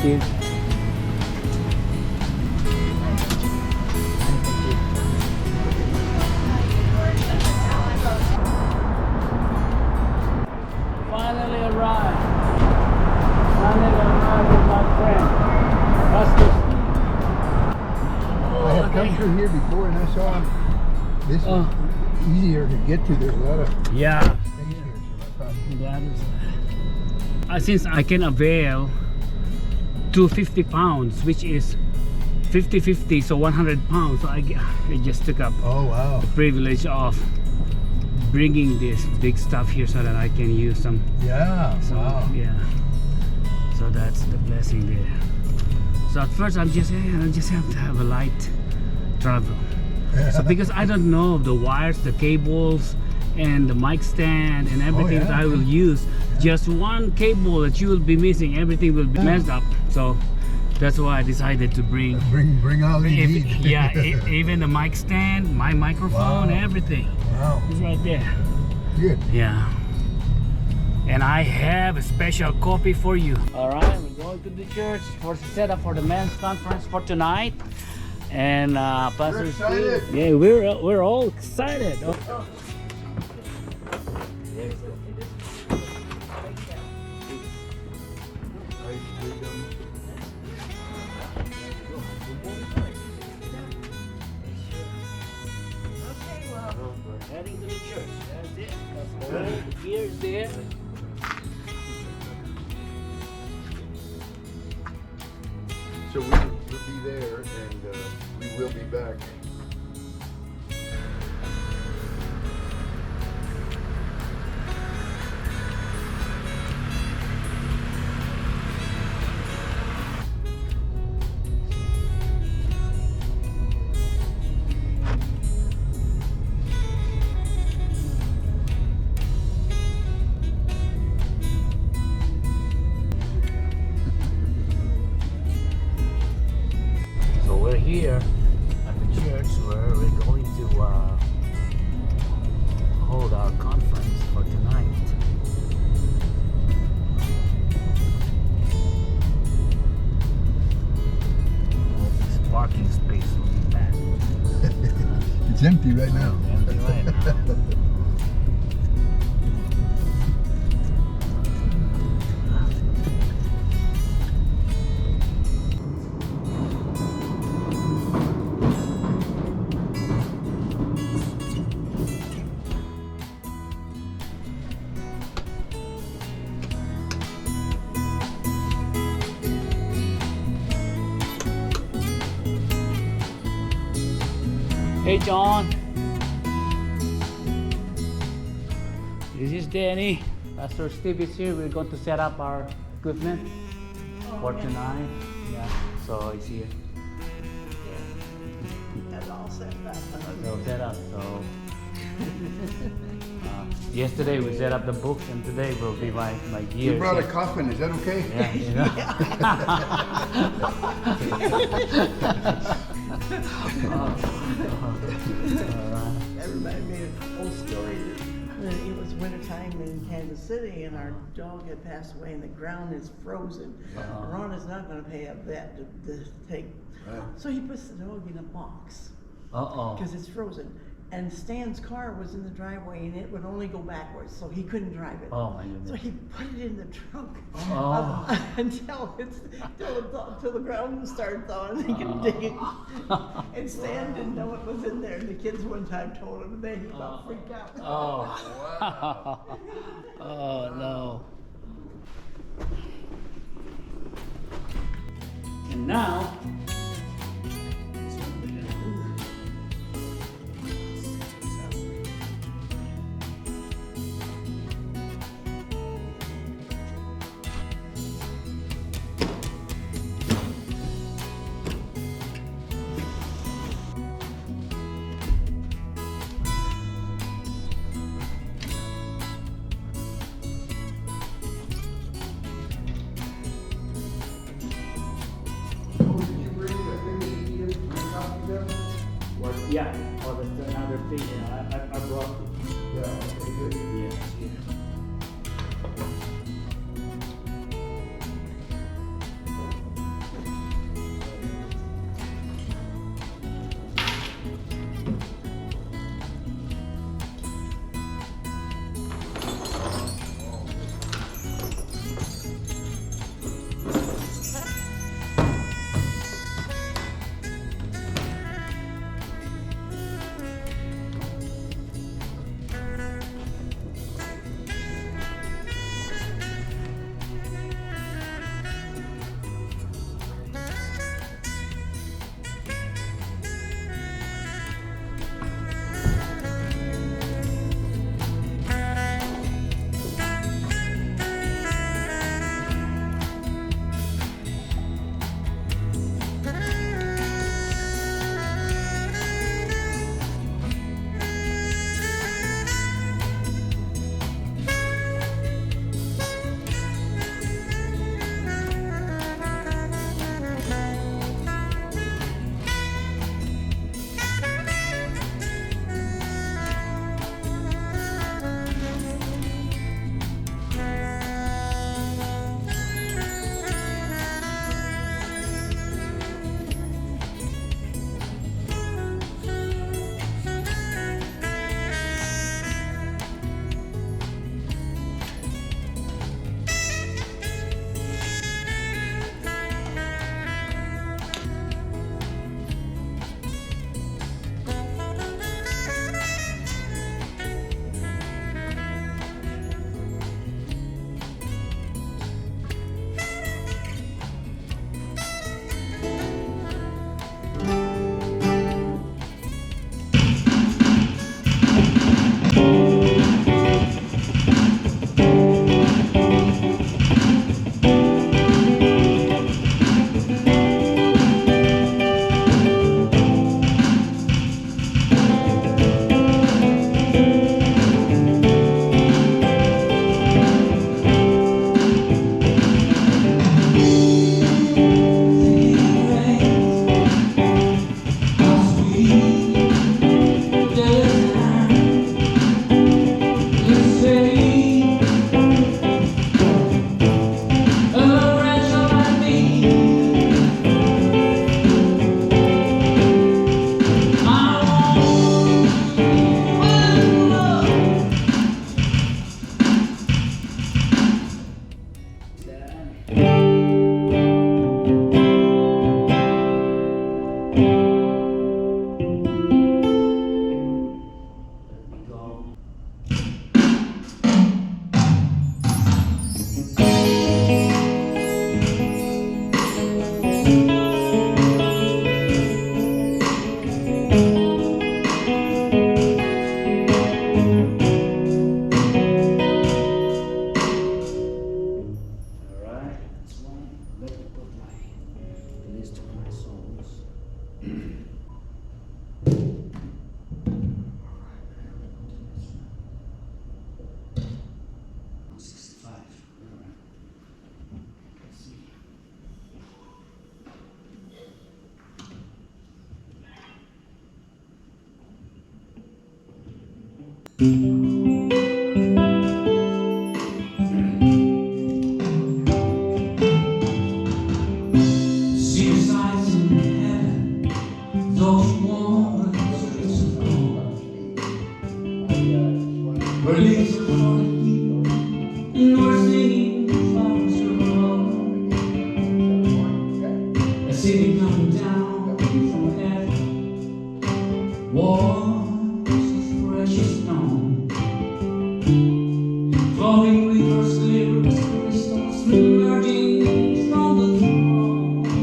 Steve. Finally arrived. Finally arrived with my friend, Pastor Steve. I have come through here before and I saw this is easier to get to. There's a lot of Yeah. space here. So I thought, That is, since I can avail 250 pounds, which is 50-50, so 100 pounds. So I just took up oh wow. the privilege of bringing this big stuff here so that I can use some. Yeah. So, Wow. yeah. So that's the blessing there. So at first I just have to have a light travel. So because I don't know the wires, the cables, and the mic stand and everything that I will use, just one cable that you will be missing, everything will be messed up. So that's why I decided to bring all you need. yeah, even the mic stand, my microphone, everything. Wow. It's right there. Good. Yeah. And I have a special copy for you. All right, we're going to the church for setup for the men's conference for tonight. And Pastor excited. Steve, yeah, we're all excited. Oh. We're heading to the church. That's it. That's all. The gear is there. So we will be there and we will be back. So we're here at the church where we're going to hold our conference for tonight. Hope this parking space will be packed. It's empty right now. Empty right now. Hey John, this is Danny. Pastor Steve is here. We're going to set up our equipment for tonight. Yeah, so he's here. That's all set up. So set up. So yesterday we set up the books, and today will be my gear. You brought a coffin. Is that okay? Yeah, you know. Everybody made a whole story that it was wintertime in Kansas City and our dog had passed away and the ground is frozen. Ron is not going to pay a vet to take. So he puts the dog in a box because it's frozen. And Stan's car was in the driveway and it would only go backwards, so he couldn't drive it. Oh my goodness. So he put it in the trunk Oh. until the ground started thawing and he could dig it. And Stan didn't know it was in there. And the kids one time told him, and then he about freaked out. Oh. Oh no. And now. Yeah, oh, that's another thing. Yeah, I brought it. Yeah. Okay. Good. Yeah. list of my songs. 65. All right. Let's see. See the sights in heaven, those warm streets of gold, where leaves are falling, and we're singing flowers are a city coming down from heaven, walls of precious stone, flowing rivers, clear as crystals, emerging from the throne.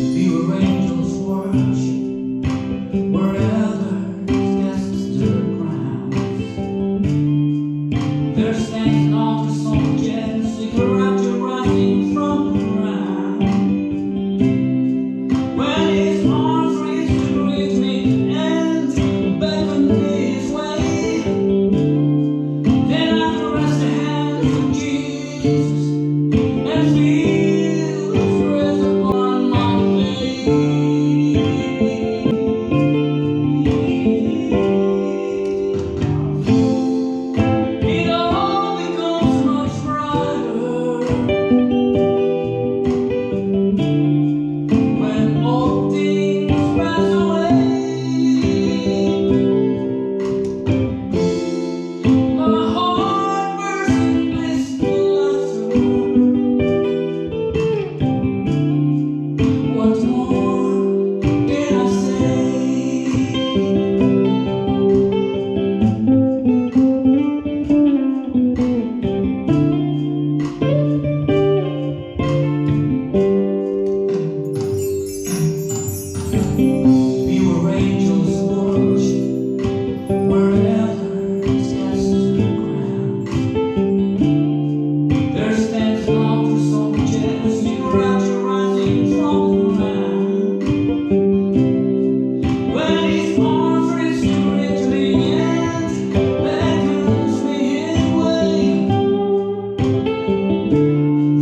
We were angels worship, where elders cast their crowns. There stands an altar so majestic, a rapture rising from the ground. When his arms reached to greet me and beckoned me his way, then I caressed the hands of Jesus and feel his breath upon my face. It all becomes much brighter when all things pass away. My heart bursts in blissful laughter. What more can I say? We were angels worship, where elders cast their crowns. There stands an altar so majestic, a rapture rising from the ground. When his arms reach to reach me and beckons me his way,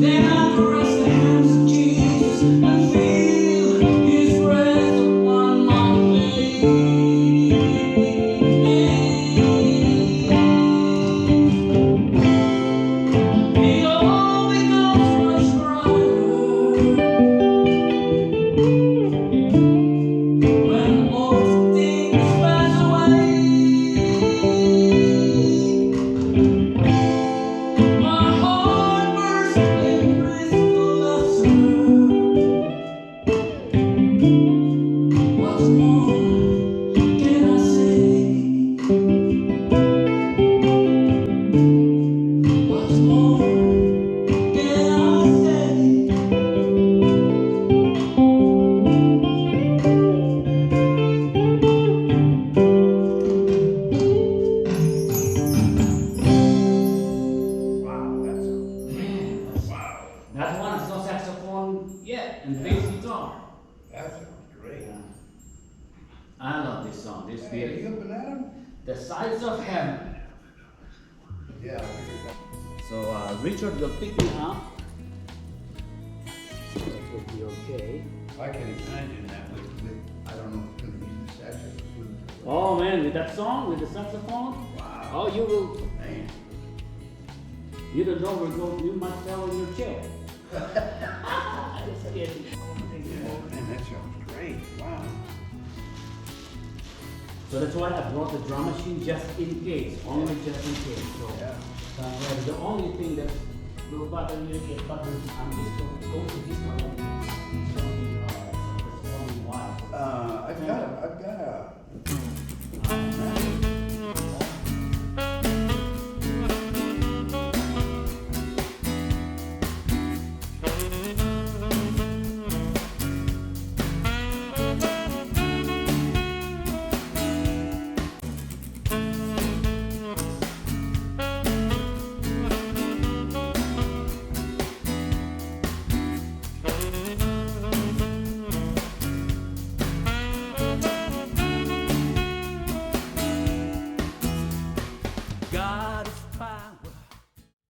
then I caress the hands of Jesus and feel his breath upon my face. It all becomes much brighter when all things pass away. My heart bursts in blissful laughter. What more can I say? What more can I say? Wow, that's Man, that one is no saxophone yet, and bass guitar. that sounds great. Yeah. I love this song. This Hey, are you beautiful. up and at 'em? The Sides of Heaven. Yeah, I figured that. So Richard will pick me up. So that will be okay. I can imagine that with I don't know if it's gonna use the saxophone. Oh man, with that song, with the saxophone. Wow. Oh, you will. Man. You don't know where go. You might fell in your chair. Just kidding. Yeah, man, that sounds great. Wow. So that's why I brought the drum machine just in case, only just in case. So Yeah. the only thing that will bother you is button. I'm just going to go to this one. It's going to be it's only one. I've got a